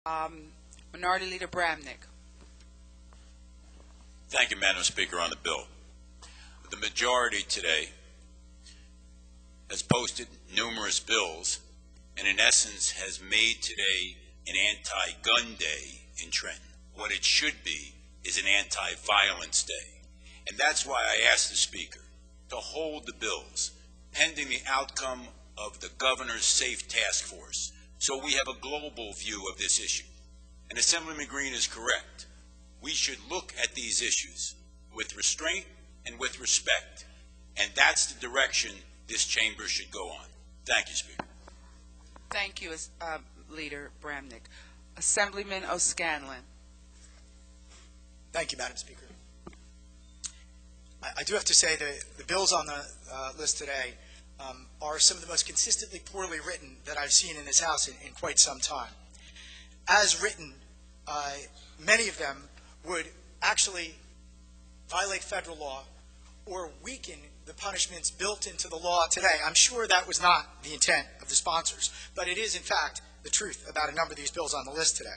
Minority Leader Bramnick. Thank you, Madam Speaker, on the bill. The majority today has posted numerous bills and in essence has made today an anti-gun day in Trenton. What it should be is an anti-violence day. And that's why I asked the Speaker to hold the bills pending the outcome of the Governor's Safe Task Force so we have a global view of this issue. And Assemblyman Green is correct. We should look at these issues with restraint and with respect. And that's the direction this chamber should go on. Thank you, Speaker. Thank you, Leader Bramnick. Assemblyman O'Scanlan. Thank you, Madam Speaker. I do have to say that the bills on the list today are some of the most consistently poorly written that I've seen in this House in quite some time. As written, many of them would actually violate federal law or weaken the punishments built into the law today. I'm sure that was not the intent of the sponsors, but it is, in fact, the truth about a number of these bills on the list today.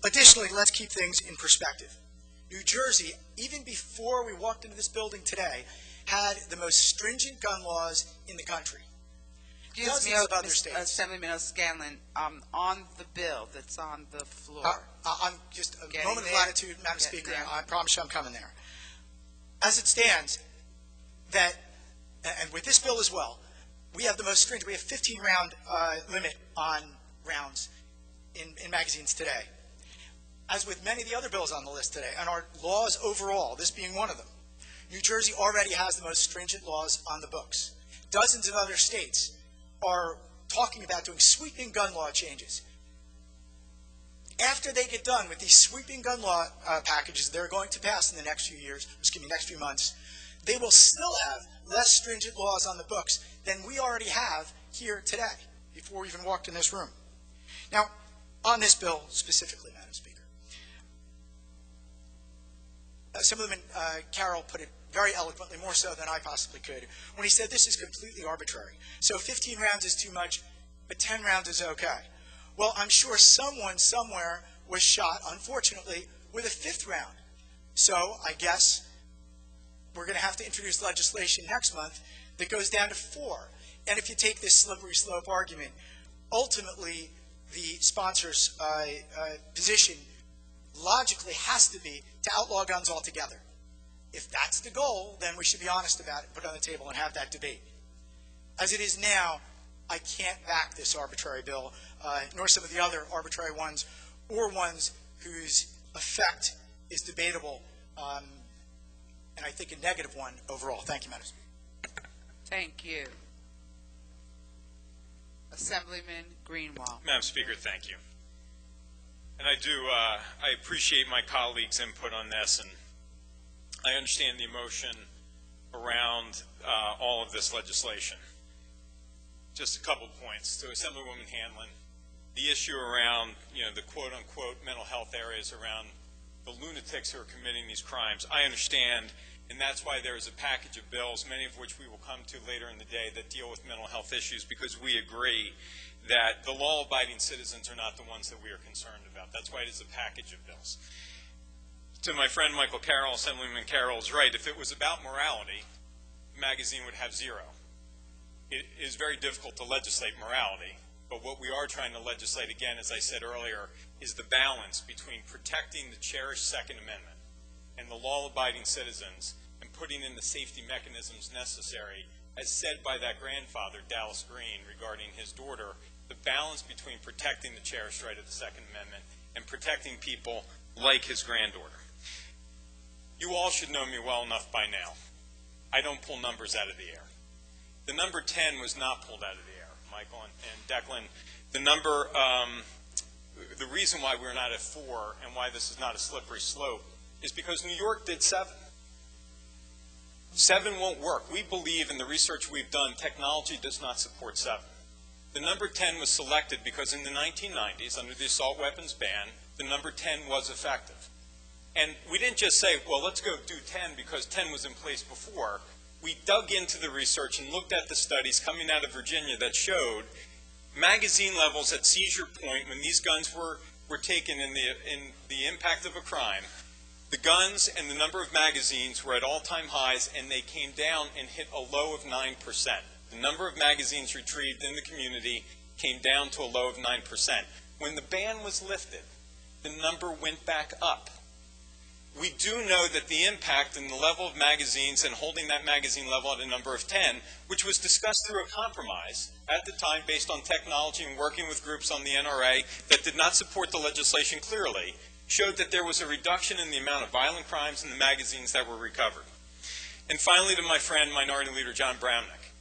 Additionally, let's keep things in perspective. New Jersey, even before we walked into this building today, had the most stringent gun laws in the country. Excuse me, Dozens of other states. Assemblyman O'Scanlan, on the bill that's on the floor. I'm just a moment of latitude, Madam Speaker. There. I promise you I'm coming there. As it stands, and with this bill as well, we have the most stringent. We have 15-round limit on rounds in magazines today. As with many of the other bills on the list today, and our laws overall, this being one of them, New Jersey already has the most stringent laws on the books. Dozens of other states are talking about doing sweeping gun law changes. After they get done with these sweeping gun law packages they're going to pass in the next few years, next few months, they will still have less stringent laws on the books than we already have here today, before we even walked in this room. Now, on this bill specifically, Madam Speaker, Assemblyman Carroll put it very eloquently, more so than I possibly could, when he said this is completely arbitrary. So 15 rounds is too much, but 10 rounds is okay. Well, I'm sure someone somewhere was shot, unfortunately, with a 5th round. So I guess we're going to have to introduce legislation next month that goes down to 4. And if you take this slippery slope argument, ultimately the sponsor's position logically has to be to outlaw guns altogether. If that's the goal, then we should be honest about it, put it on the table, and have that debate. As it is now, I can't back this arbitrary bill, nor some of the other arbitrary ones, or ones whose effect is debatable, and I think a negative one overall. Thank you, Madam Speaker. Thank you. Assemblyman Greenwald. Madam Speaker, thank you. And I appreciate my colleagues' input on this, and I understand the emotion around all of this legislation. Just a couple points. To Assemblywoman Hanlon, the issue around, the quote-unquote mental health areas around the lunatics who are committing these crimes, I understand, and that's why there is a package of bills, many of which we will come to later in the day, that deal with mental health issues, because we agree that the law-abiding citizens are not the ones that we are concerned about. That's why it is a package of bills. To my friend Michael Carroll, Assemblyman Carroll is right. If it was about morality, the magazine would have 0. It is very difficult to legislate morality, but what we are trying to legislate, again, as I said earlier, is the balance between protecting the cherished Second Amendment and the law-abiding citizens and putting in the safety mechanisms necessary, as said by that grandfather, Dallas Green, regarding his daughter, the balance between protecting the cherished right of the Second Amendment and protecting people like his granddaughter. You all should know me well enough by now. I don't pull numbers out of the air. The number 10 was not pulled out of the air, Michael and Declan. The number, the reason why we're not at 4 and why this is not a slippery slope is because New York did 7. 7 won't work. We believe in the research we've done, technology does not support 7. The number 10 was selected because in the 1990s, under the assault weapons ban, the number 10 was effective. And we didn't just say, well, let's go do 10 because 10 was in place before. We dug into the research and looked at the studies coming out of Virginia that showed magazine levels at seizure point when these guns were were taken in the impact of a crime, the guns and the number of magazines were at all-time highs, and they came down and hit a low of 9%. The number of magazines retrieved in the community came down to a low of 9%. When the ban was lifted, the number went back up. We do know that the impact and the level of magazines and holding that magazine level at a number of 10, which was discussed through a compromise at the time based on technology and working with groups on the NRA that did not support the legislation clearly, showed that there was a reduction in the amount of violent crimes in the magazines that were recovered. And finally, to my friend, Minority Leader John Brownneck,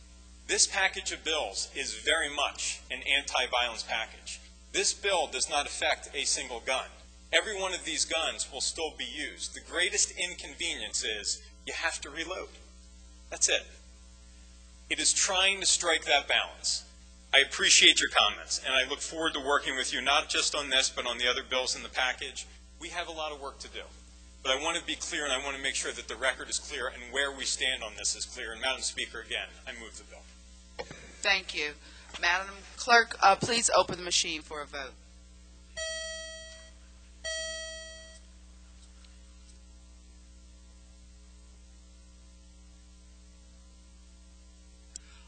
this package of bills is very much an anti-violence package. This bill does not affect a single gun. Every one of these guns will still be used. The greatest inconvenience is you have to reload. That's it. It is trying to strike that balance. I appreciate your comments, and I look forward to working with you, not just on this, but on the other bills in the package. We have a lot of work to do. But I want to be clear, and I want to make sure that the record is clear and where we stand on this is clear. And Madam Speaker, again, I move the bill. Thank you. Madam Clerk, please open the machine for a vote.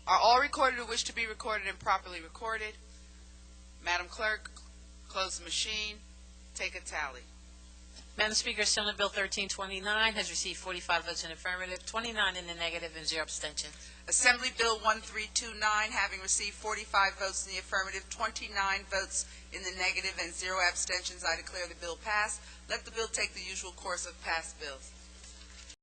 Are all recorded who wish to be recorded and properly recorded? Madam Clerk, close the machine. Take a tally. Madam Speaker, Senate Bill 1329 has received 45 votes in affirmative, 29 in the negative, and 0 abstention. Assembly Bill 1329, having received 45 votes in the affirmative, 29 votes in the negative, and 0 abstentions, I declare the bill passed. Let the bill take the usual course of passed bills.